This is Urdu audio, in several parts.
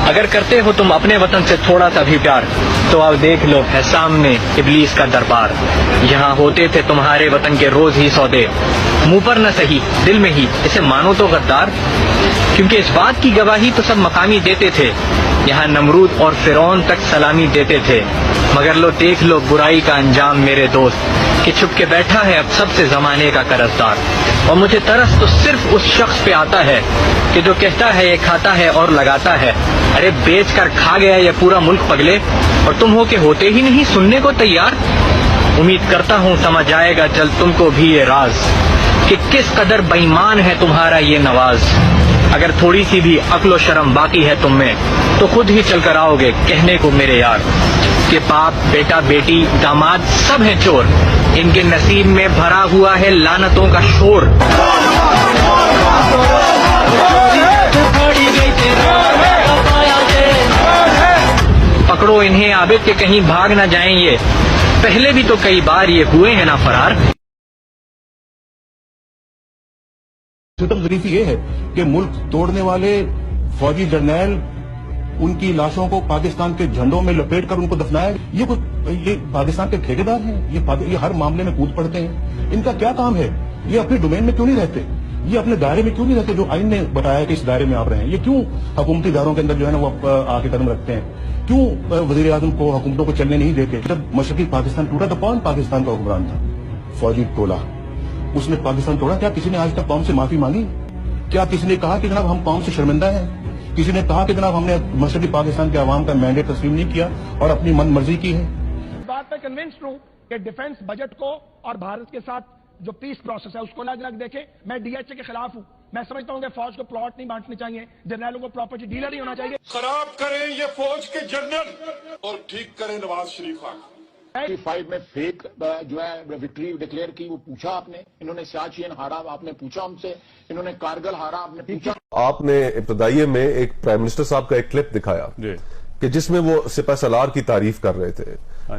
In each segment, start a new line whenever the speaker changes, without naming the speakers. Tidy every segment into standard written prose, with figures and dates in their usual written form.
اگر کرتے ہو تم اپنے وطن سے تھوڑا سا بھی پیار تو اب دیکھ لو ہے سامنے ابلیس کا دربار. یہاں ہوتے تھے تمہارے وطن کے روز ہی سودے, منہ پر نہ سہی دل میں ہی اسے مانو تو غدار. کیونکہ اس بات کی گواہی تو سب مقامی دیتے تھے, یہاں نمرود اور فرعون تک سلامی دیتے تھے. مگر لو دیکھ لو برائی کا انجام میرے دوست, کہ چھپ کے بیٹھا ہے اب سب سے زمانے کا قرضدار. اور مجھے ترس تو صرف اس شخص پہ آتا ہے کہ جو کہتا ہے یہ کھاتا ہے اور لگاتا ہے. ارے بیچ کر کھا گیا یہ پورا ملک پگلے, اور تم ہو کہ ہوتے ہی نہیں سننے کو تیار. امید کرتا ہوں سمجھ آئے گا جلد تم کو بھی یہ راز, کہ کس قدر بے ایمان ہے تمہارا یہ نواز. اگر تھوڑی سی بھی عقل و شرم باقی ہے تم میں تو خود ہی چل کر آؤ گے کہنے کو میرے یار, کہ باپ بیٹا بیٹی داماد سب ہیں چور, ان کے نصیب میں بھرا ہوا ہے لعنتوں کا شور. پکڑو انہیں عابد کہ کہیں بھاگ نہ جائیں یہ, پہلے بھی تو کئی بار یہ ہوئے ہیں نا فرار.
ستم ظریفی یہ ہے کہ ملک توڑنے والے فوجی جرنیل ان کی لاشوں کو پاکستان کے جھنڈوں میں لپیٹ کر ان کو دفنایا. یہ پاکستان کے ٹھیکیدار ہیں, یہ ہر معاملے میں کود پڑتے ہیں. ان کا کیا کام ہے؟ یہ اپنے ڈومین میں کیوں نہیں رہتے؟ یہ اپنے دائرے میں کیوں نہیں رہتے جو آئین نے بتایا کہ اس دائرے میں آپ رہے ہیں؟ یہ کیوں حکومتی اداروں کے اندر جو ہے نا وہ آ کے قدم رکھتے ہیں؟ کیوں وزیر اعظم کو حکومتوں کو چلنے نہیں دیتے؟ جب مشرقی پاکستان ٹوٹا تو کون پاکستان کا حکمران تھا؟ فوجی ٹولہ. اس نے پاکستان توڑا. کیا کسی نے آج تک قوم سے معافی مانگی؟ کیا کسی نے کہا کہ جناب ہم قوم سے شرمندہ ہیں؟ کسی نے کہا کہ جناب ہم نے مشرقی پاکستان کے عوام کا مینڈیٹ تسلیم نہیں کیا اور اپنی من مرضی کی ہے؟
اس بات پہ کنونسڈ ہوں کہ ڈیفنس بجٹ کو اور بھارت کے ساتھ جو پیس پروسیس ہے اس کو الگ الگ دیکھیں. میں ڈی ایچ اے کے خلاف ہوں. میں سمجھتا ہوں کہ فوج کو پلاٹ نہیں بانٹنے چاہیے, جرنیلوں کو پراپرٹی ڈیلر نہیں ہونا چاہیے.
خراب کریں یہ فوج کے جنرل اور ٹھیک کریں نواز شریف خان.
5 میں فیک جو ہے وکٹری ڈکلیئر کی وہ پوچھا آپ نے, انہوں نے سیاچین ہارا آپ نے پوچھا ہم سے, انہوں نے کارگل ہارا آپ نے پوچھا.
آپ نے ابتدائیے میں ایک پرائم منسٹر صاحب کا ایک کلپ دکھایا کہ جس میں وہ سپہ سالار کی تعریف کر رہے تھے.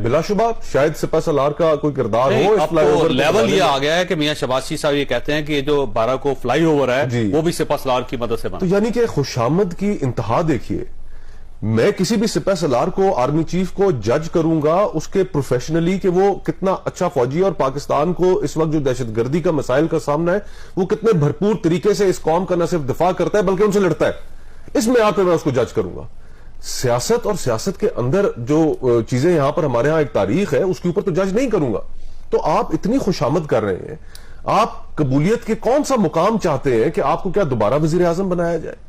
بلا شبہ شاید سپہ سالار کا کوئی کردار ہو.
اب تو لیول یہ آ گیا ہے کہ میاں شہباز شریف صاحب یہ کہتے ہیں کہ جو 12 کو فلائی اوور ہے وہ بھی سپہ سالار کی مدد سے بنا.
تو یعنی کہ خوشامد کی انتہا دیکھیے. میں کسی بھی سپہ سالار کو آرمی چیف کو جج کروں گا اس کے پروفیشنلی کہ وہ کتنا اچھا فوجی اور پاکستان کو اس وقت جو دہشت گردی کا مسائل کا سامنا ہے وہ کتنے بھرپور طریقے سے اس قوم کا نہ صرف دفاع کرتا ہے بلکہ ان سے لڑتا ہے. اس معیار پہ میں اس کو جج کروں گا. سیاست اور سیاست کے اندر جو چیزیں یہاں پر ہمارے ہاں ایک تاریخ ہے اس کے اوپر تو جج نہیں کروں گا. تو آپ اتنی خوشامد کر رہے ہیں, آپ قبولیت کے کون سا مقام چاہتے ہیں کہ آپ کو کیا دوبارہ وزیر اعظم بنایا جائے؟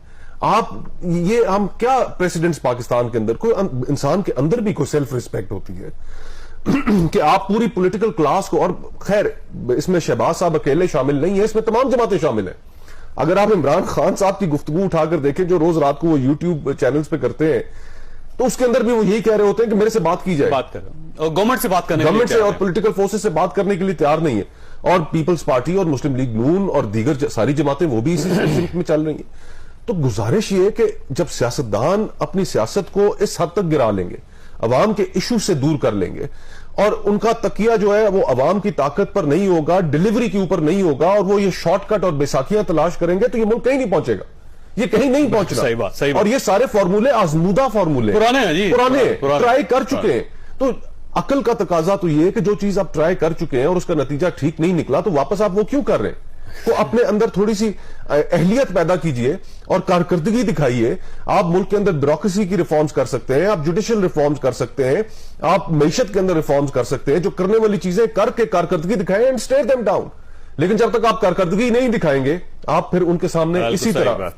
آپ یہ ہم کیا پریسیڈنٹس پاکستان کے اندر کوئی انسان کے اندر بھی کوئی سیلف ریسپیکٹ ہوتی ہے کہ آپ پوری پولیٹیکل کلاس کو, اور خیر اس میں شہباز صاحب اکیلے شامل نہیں ہیں, اس میں تمام جماعتیں شامل ہیں. اگر آپ عمران خان صاحب کی گفتگو اٹھا کر دیکھیں جو روز رات کو وہ یوٹیوب چینلز پہ کرتے ہیں تو اس کے اندر بھی وہ یہی کہہ رہے ہوتے ہیں کہ میرے سے بات کی جائے,
گورنمنٹ سے بات کرنے,
گورنمنٹ سے اور پولیٹیکل فورسز سے بات کرنے کے لیے تیار نہیں ہے. اور پیپلز پارٹی اور مسلم لیگ نون اور دیگر ساری جماعتیں وہ بھی اسی سمت میں چل رہی ہیں. تو گزارش یہ ہے کہ جب سیاستدان اپنی سیاست کو اس حد تک گرا لیں گے, عوام کے ایشو سے دور کر لیں گے, اور ان کا تکیہ جو ہے وہ عوام کی طاقت پر نہیں ہوگا, ڈیلیوری کے اوپر نہیں ہوگا, اور وہ یہ شارٹ کٹ اور بیساکھیاں تلاش کریں گے تو یہ ملک کہیں نہیں پہنچے گا. یہ کہیں نہیں پہنچنا.
صحیح بات.
اور یہ سارے فارمولے آزمودہ فارمولے پرانے ٹرائی کر چکے ہیں. تو عقل کا تقاضا تو یہ ہے کہ جو چیز آپ ٹرائی کر چکے ہیں اور اس کا نتیجہ ٹھیک نہیں نکلا تو واپس آپ وہ کیوں کر رہے ہیں؟ تو اپنے اندر تھوڑی سی اہلیت پیدا کیجئے اور کارکردگی دکھائیے. آپ ملک کے اندر بیوروکریسی کی ریفارمز کر سکتے ہیں, آپ جوڈیشل ریفارمز کر سکتے ہیں, آپ معیشت کے اندر ریفارمز کر سکتے ہیں. جو کرنے والی چیزیں کر کے کارکردگی دکھائیں اینڈ اسٹے دیم ڈاؤن. لیکن جب تک آپ کارکردگی نہیں دکھائیں گے آپ پھر ان کے سامنے اسی طرح